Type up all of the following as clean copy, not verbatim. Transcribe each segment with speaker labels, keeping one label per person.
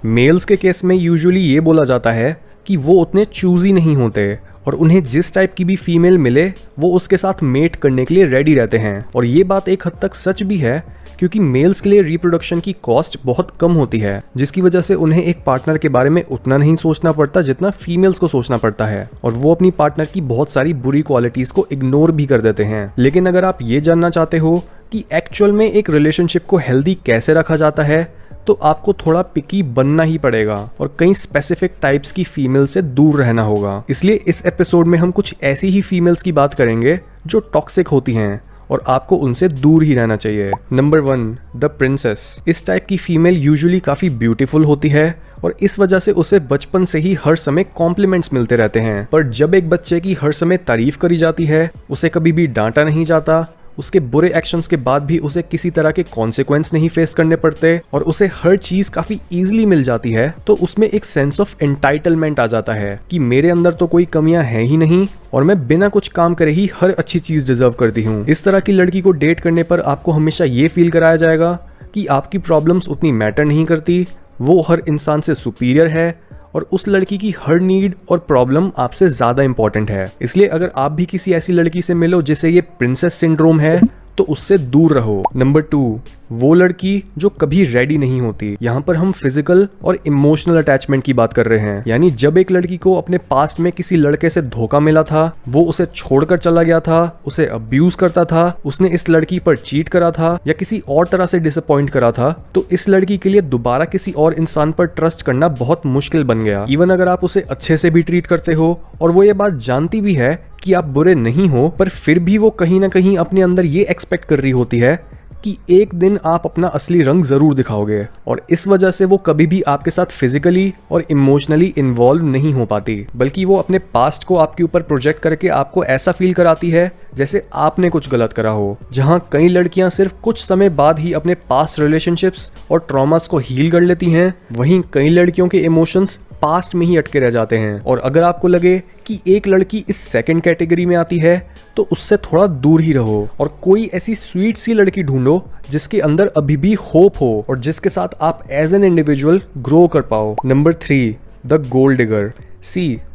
Speaker 1: Mails के case में usually ये बोला जाता है कि वो उतने चूजी नहीं होते और उन्हें जिस टाइप की भी फीमेल मिले वो उसके साथ मेट करने के लिए रेडी रहते हैं। और ये बात एक हद तक सच भी है, क्योंकि मेल्स के लिए रिप्रोडक्शन की कॉस्ट बहुत कम होती है, जिसकी वजह से उन्हें एक पार्टनर के बारे में उतना नहीं सोचना पड़ता जितना फीमेल्स को सोचना पड़ता है, और वो अपनी पार्टनर की बहुत सारी बुरी क्वालिटीज को इग्नोर भी कर देते हैं। लेकिन अगर आप ये जानना चाहते हो कि एक्चुअल में एक रिलेशनशिप को हेल्दी कैसे रखा जाता है, तो आपको थोड़ा पिकी बनना ही पड़ेगा और कई स्पेसिफिक टाइप्स की फीमेल से दूर रहना होगा। इसलिए इस एपिसोड में हम कुछ ऐसी ही फीमेल्स की बात करेंगे जो टॉक्सिक होती हैं और आपको उनसे दूर ही रहना चाहिए। Number 1, the princess. इस टाइप की फीमेल यूजुअली काफी ब्यूटीफुल होती है और इस वजह से उसे बचपन से ही हर समय कॉम्प्लीमेंट्स मिलते रहते हैं। पर जब एक बच्चे की हर समय तारीफ करी जाती है, उसे कभी भी डांटा नहीं जाता, उसके बुरे एक्शंस के बाद भी उसे किसी तरह के कॉन्सिक्वेंस नहीं फेस करने पड़ते और उसे हर चीज काफी इजीली मिल जाती है, तो उसमें एक सेंस ऑफ एंटाइटलमेंट आ जाता है कि मेरे अंदर तो कोई कमियां हैं ही नहीं और मैं बिना कुछ काम करे ही हर अच्छी चीज डिजर्व करती हूँ। इस तरह की लड़की को डेट करने पर आपको हमेशा ये फील कराया जाएगा कि आपकी प्रॉब्लम्स उतनी मैटर नहीं करती, वो हर इंसान से सुपीरियर है और उस लड़की की हर नीड और प्रॉब्लम आपसे ज्यादा इंपॉर्टेंट है। इसलिए अगर आप भी किसी ऐसी लड़की से मिलो जिसे ये प्रिंसेस सिंड्रोम है, तो उससे दूर रहो। नंबर 2, वो लड़की जो कभी रेडी नहीं होती। यहाँ पर हम फिजिकल और इमोशनल अटैचमेंट की बात कर रहे हैं। यानी जब एक लड़की को अपने पास्ट में किसी लड़के से धोखा मिला था, वो उसे छोड़कर चला गया था, उसे अब्यूज करता था, उसने इस लड़की पर चीट करा था या किसी और तरह से डिसअपॉइंट करा था, तो इस लड़की के लिए दोबारा किसी और इंसान पर ट्रस्ट करना बहुत मुश्किल बन गया। इवन अगर आप उसे अच्छे से भी ट्रीट करते हो और वो ये बात जानती भी है कि आप बुरे नहीं हो, पर फिर भी वो कहीं ना कहीं अपने अंदर ये एक्सपेक्ट कर रही होती है कि एक दिन आप अपना असली रंग जरूर दिखाओगे, और इस वजह से वो कभी भी आपके साथ फिजिकली और इमोशनली इन्वॉल्व नहीं हो पाती, बल्कि वो अपने पास्ट को आपके ऊपर प्रोजेक्ट करके आपको ऐसा फील कराती है जैसे आपने कुछ गलत करा हो। जहां कई लड़कियां सिर्फ कुछ समय बाद ही अपने पास्ट रिलेशनशिप्स और ट्रॉमास को हील कर लेती हैं, वहीं कई लड़कियों के इमोशंस पास्ट में ही अटके रह जाते हैं। और अगर आपको लगे कि एक लड़की इस सेकंड कैटेगरी में आती है, तो उससे थोड़ा दूर ही रहो और कोई ऐसी स्वीट सी लड़की ढूंढो जिसके अंदर अभी भी होप हो और जिसके साथ आप एज एन इंडिविजुअल ग्रो कर पाओ। Number 3, the gold digger.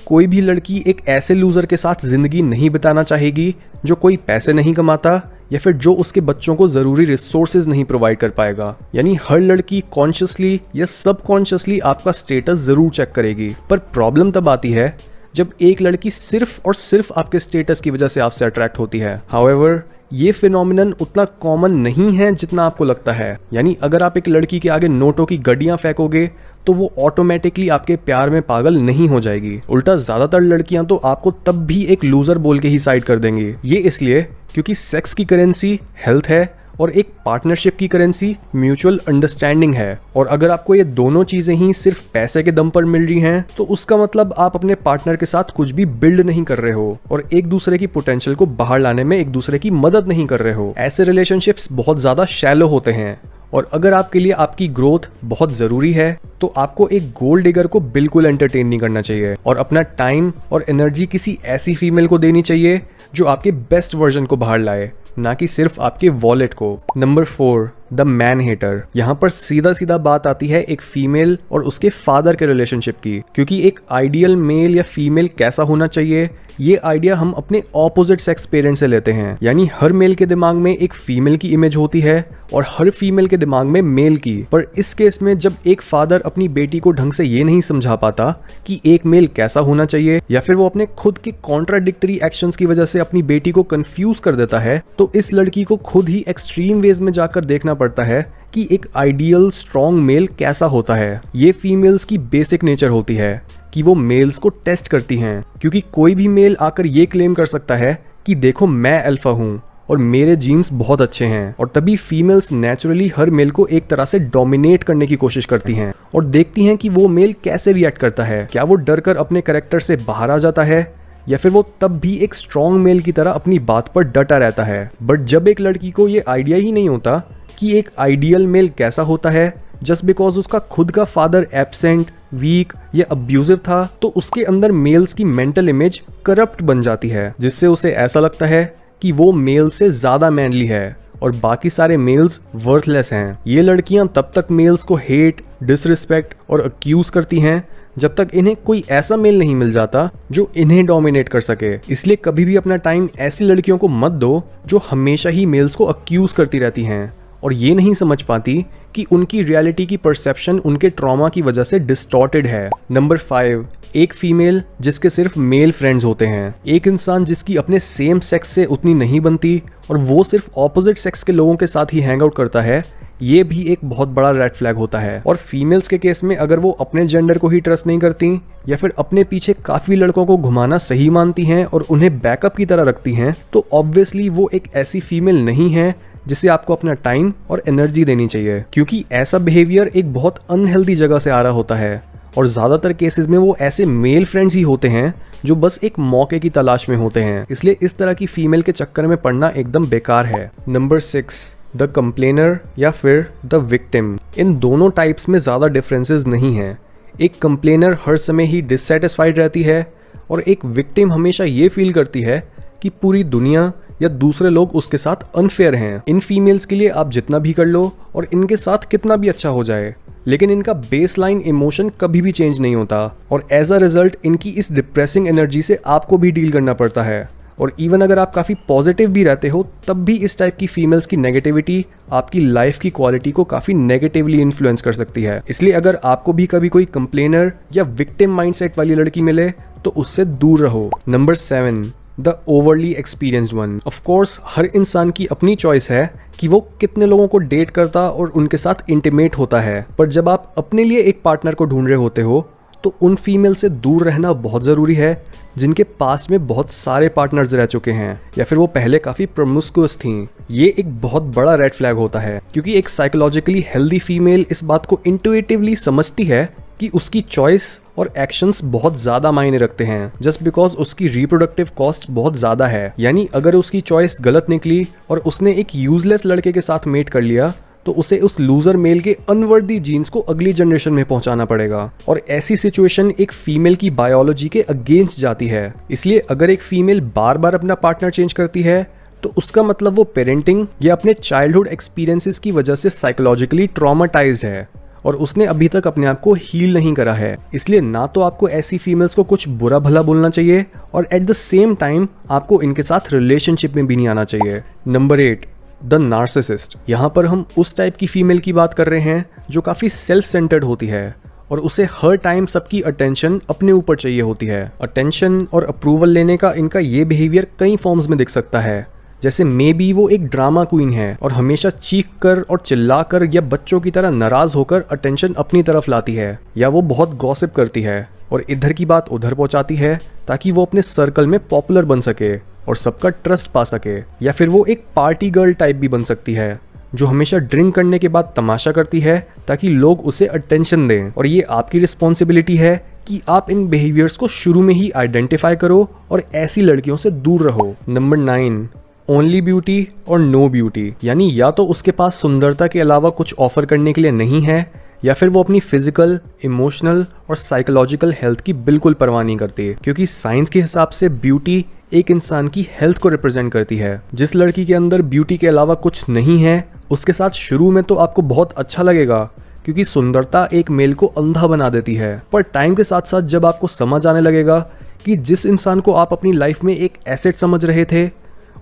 Speaker 1: कोई भी लड़की एक ऐसे लूजर के साथ जिंदगी नहीं बिताना चाहेगी जो कोई पैसे नहीं कमाता या फिर जो उसके बच्चों को जरूरी रिसोर्सेज नहीं प्रोवाइड कर पाएगा। यानी हर लड़की कॉन्शियसली या सबकॉन्शियसली आपका स्टेटस जरूर चेक करेगी, पर प्रॉब्लम तब आती है जब एक लड़की सिर्फ और सिर्फ आपके स्टेटस की वजह से आपसे अट्रैक्ट होती है। हाउएवर, ये फिनोमिनन उतना कॉमन नहीं है जितना आपको लगता है। यानी अगर आप एक लड़की के आगे नोटों की गड्डियां फेंकोगे तो वो ऑटोमेटिकली आपके प्यार में पागल नहीं हो जाएगी। उल्टा ज्यादातर लड़कियां तो आपको तब भी एक लूजर बोल के ही साइड कर देंगी। ये इसलिए क्योंकि सेक्स की करेंसी हेल्थ है और एक पार्टनरशिप की करेंसी म्यूचुअल अंडरस्टैंडिंग है। और अगर आपको ये दोनों चीजें ही सिर्फ पैसे के दम पर मिल रही हैं, तो उसका मतलब आप अपने पार्टनर के साथ कुछ भी बिल्ड नहीं कर रहे हो और एक दूसरे की पोटेंशियल को बाहर लाने में एक दूसरे की मदद नहीं कर रहे हो। ऐसे रिलेशनशिप्स बहुत ज्यादा शैलो होते हैं और अगर आपके लिए आपकी ग्रोथ बहुत जरूरी है, तो आपको एक गोल्ड डिगर को बिल्कुल एंटरटेन नहीं करना चाहिए और अपना टाइम और एनर्जी किसी ऐसी फीमेल को देनी चाहिए जो आपके बेस्ट वर्जन को बाहर लाए, ना कि सिर्फ आपके वॉलेट को। Number 4, the man hater. यहाँ पर सीधा सीधा बात आती है एक फीमेल और उसके फादर के रिलेशनशिप की, क्योंकि एक आइडियल मेल या फीमेल कैसा होना चाहिए, ये आइडिया हम अपने ऑपोजिट सेक्स पेरेंट से लेते हैं। यानी हर मेल के दिमाग में एक फीमेल की इमेज होती है और हर फीमेल के दिमाग में मेल की। पर इस केस में जब एक फादर अपनी बेटी को ढंग से ये नहीं समझा पाता कि एक मेल कैसा होना चाहिए, या फिर वो अपने खुद के कॉन्ट्राडिक्टरी एक्शंस की वजह से अपनी बेटी को कंफ्यूज कर देता है, तो इस लड़की को खुद ही एक्सट्रीम वेज में जाकर देखना पड़ता है कि एक आइडियल स्ट्रॉन्ग मेल कैसा होता है। ये फीमेल्स की बेसिक नेचर होती है कि वो मेल्स को टेस्ट करती हैं, क्योंकि कोई भी मेल आकर ये क्लेम कर सकता है कि देखो मैं अल्फा हूँ और मेरे जीन्स बहुत अच्छे हैं, और तभी फीमेल्स नेचुरली हर मेल को एक तरह से डोमिनेट करने की कोशिश करती हैं और देखती हैं कि वो मेल कैसे रिएक्ट करता है। क्या वो डर कर अपने कैरेक्टर से बाहर आ जाता है या फिर वो तब भी एक स्ट्रॉन्ग मेल की तरह अपनी बात पर डटा रहता है। बट जब एक लड़की को ये आइडिया ही नहीं होता कि एक आइडियल मेल कैसा होता है, जस्ट बिकॉज उसका खुद का फादर एब्सेंट, वीक या अब्यूजिव था, तो उसके अंदर मेल्स की मेंटल इमेज करप्ट बन जाती है, जिससे उसे ऐसा लगता है कि वो मेल से ज्यादा मैनली है और बाकी सारे मेल्स वर्थलेस हैं। ये लड़कियां तब तक मेल्स को हेट, डिसरिस्पेक्ट और अक्यूज करती हैं जब तक इन्हें कोई ऐसा मेल नहीं मिल जाता जो इन्हें डोमिनेट कर सके। इसलिए कभी भी अपना टाइम ऐसी लड़कियों को मत दो जो हमेशा ही मेल्स को अक्यूज करती रहती हैं और ये नहीं समझ पाती कि उनकी रियलिटी की परसेप्शन उनके ट्रॉमा की वजह से डिस्टॉर्टेड है। नंबर 5, एक फीमेल जिसके सिर्फ मेल फ्रेंड्स होते हैं। एक इंसान जिसकी अपने सेम सेक्स से उतनी नहीं बनती और वो सिर्फ ऑपोजिट सेक्स के लोगों के साथ ही हैंग आउट करता है, ये भी एक बहुत बड़ा रेड फ्लैग होता है। और फीमेल्स के केस में अगर वो अपने जेंडर को ही ट्रस्ट नहीं करती या फिर अपने पीछे काफी लड़कों को घुमाना सही मानती हैं और उन्हें बैकअप की तरह रखती हैं, तो ऑब्वियसली वो एक ऐसी फीमेल नहीं है जिसे आपको अपना टाइम और एनर्जी देनी चाहिए, क्योंकि ऐसा बिहेवियर एक बहुत अनहेल्दी जगह से आ रहा होता है और ज्यादातर केसेस में वो ऐसे मेल फ्रेंड्स ही होते हैं जो बस एक मौके की तलाश में होते हैं। इसलिए इस तरह की फीमेल के चक्कर में पड़ना एकदम बेकार है। नंबर 6, द कंप्लेनर या फिर द विक्टिम। इन दोनों टाइप्स में ज़्यादा डिफरेंसेस नहीं हैं। एक कंप्लेनर हर समय ही डिससेटिस्फाइड रहती है और एक विक्टिम हमेशा ये फील करती है कि पूरी दुनिया या दूसरे लोग उसके साथ अनफेयर हैं। इन फीमेल्स के लिए आप जितना भी कर लो और इनके साथ कितना भी अच्छा हो जाए, लेकिन इनका बेसलाइन इमोशन कभी भी चेंज नहीं होता और एज अ रिजल्ट इनकी इस डिप्रेसिंग एनर्जी से आपको भी डील करना पड़ता है। और इवन अगर आप काफ़ी पॉजिटिव भी रहते हो तब भी इस टाइप की फीमेल्स की नेगेटिविटी आपकी लाइफ की क्वालिटी को काफ़ी नेगेटिवली इन्फ्लुएंस कर सकती है। इसलिए अगर आपको भी कभी कोई कंप्लेनर या विक्टिम माइंडसेट वाली लड़की मिले तो उससे दूर रहो। Number 7, the overly experienced one. Of course हर इंसान की अपनी चॉइस है कि वो कितने लोगों को डेट करता और उनके साथ इंटीमेट होता है, पर जब आप अपने लिए एक पार्टनर को ढूंढ रहे होते हो तो उन फीमेल से दूर रहना बहुत ज़रूरी है जिनके पास्ट में बहुत सारे पार्टनर्स रह चुके हैं या फिर वो पहले काफ़ी प्रोमिस्कुअस थीं। ये एक बहुत बड़ा रेड फ्लैग होता है, क्योंकि एक साइकोलॉजिकली हेल्दी फीमेल इस बात को इंट्यूटिवली समझती है कि उसकी चॉइस और एक्शंस बहुत ज़्यादा मायने रखते हैं जस्ट बिकॉज उसकी रिप्रोडक्टिव कॉस्ट बहुत ज़्यादा है। यानी अगर उसकी चॉइस गलत निकली और उसने एक यूजलेस लड़के के साथ मेट कर लिया तो उसे उस लूजर मेल के अनवर्दी जीन्स को अगली जनरेशन में पहुंचाना पड़ेगा और ऐसी सिचुएशन एक फीमेल की बायोलॉजी के अगेंस्ट जाती है। इसलिए अगर एक फीमेल बार बार अपना पार्टनर चेंज करती है तो उसका मतलब वो पेरेंटिंग या अपने चाइल्डहुड एक्सपीरियंसेस की वजह से साइकोलॉजिकली ट्रॉमाटाइज्ड है और उसने अभी तक अपने आप को हील नहीं करा है। इसलिए ना तो आपको ऐसी फीमेल्स को कुछ बुरा भला बोलना चाहिए और एट द सेम टाइम आपको इनके साथ रिलेशनशिप में भी नहीं आना चाहिए। Number 8, the narcissist. यहाँ पर हम उस टाइप की फीमेल की बात कर रहे हैं जो काफ़ी सेल्फ सेंटर्ड होती है और उसे हर टाइम सबकी अटेंशन अपने ऊपर चाहिए होती है। अटेंशन और अप्रूवल लेने का इनका ये बिहेवियर कई फॉर्म्स में दिख सकता है, जैसे मे बी वो एक ड्रामा क्वीन है और हमेशा चीख कर और चिल्ला कर या बच्चों की तरह नाराज होकर अटेंशन अपनी तरफ लाती है, या वो बहुत गॉसिप करती है और इधर की बात उधर पहुंचाती है ताकि वो अपने सर्कल में पॉपुलर बन सके और सबका ट्रस्ट पा सके। या फिर वो एक पार्टी गर्ल टाइप भी बन सकती है जो हमेशा ड्रिंक करने के बाद तमाशा करती है ताकि लोग उसे अटेंशन दें। और ये आपकी रिस्पॉन्सिबिलिटी है कि आप इन बिहेवियर्स को शुरू में ही आइडेंटिफाई करो और ऐसी लड़कियों से दूर रहो। नंबर 9, ओनली ब्यूटी और नो ब्यूटी। यानी या तो उसके पास सुंदरता के अलावा कुछ ऑफर करने के लिए नहीं है या फिर वो अपनी फिजिकल, इमोशनल और साइकोलॉजिकल हेल्थ की बिल्कुल परवाह नहीं करती, क्योंकि साइंस के हिसाब से ब्यूटी एक इंसान की हेल्थ को रिप्रेजेंट करती है। जिस लड़की के अंदर ब्यूटी के अलावा कुछ नहीं है उसके साथ शुरू में तो आपको बहुत अच्छा लगेगा, क्योंकि सुंदरता एक मेल को अंधा बना देती है, पर टाइम के साथ साथ जब आपको समझ आने लगेगा कि जिस इंसान को आप अपनी लाइफ में एक एसेट समझ रहे थे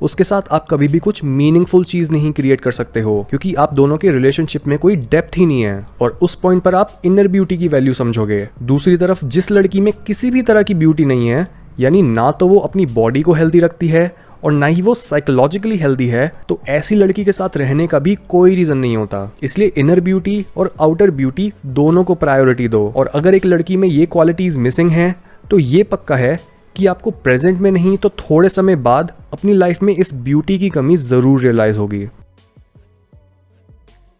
Speaker 1: उसके साथ आप कभी भी कुछ मीनिंगफुल चीज नहीं क्रिएट कर सकते हो, क्योंकि आप दोनों के रिलेशनशिप में कोई डेप्थ ही नहीं है और उस पॉइंट पर आप इनर ब्यूटी की वैल्यू समझोगे। दूसरी तरफ जिस लड़की में किसी भी तरह की ब्यूटी नहीं है, यानी ना तो वो अपनी बॉडी को हेल्दी रखती है और ना ही वो साइकोलॉजिकली हेल्दी है, तो ऐसी लड़की के साथ रहने का भी कोई रीजन नहीं होता। इसलिए इनर ब्यूटी और आउटर ब्यूटी दोनों को प्रायोरिटी दो। और अगर एक लड़की में ये क्वालिटीज मिसिंग हैं तो ये पक्का है कि आपको प्रेजेंट में नहीं तो थोड़े समय बाद अपनी लाइफ में इस ब्यूटी की कमी जरूर रियलाइज होगी।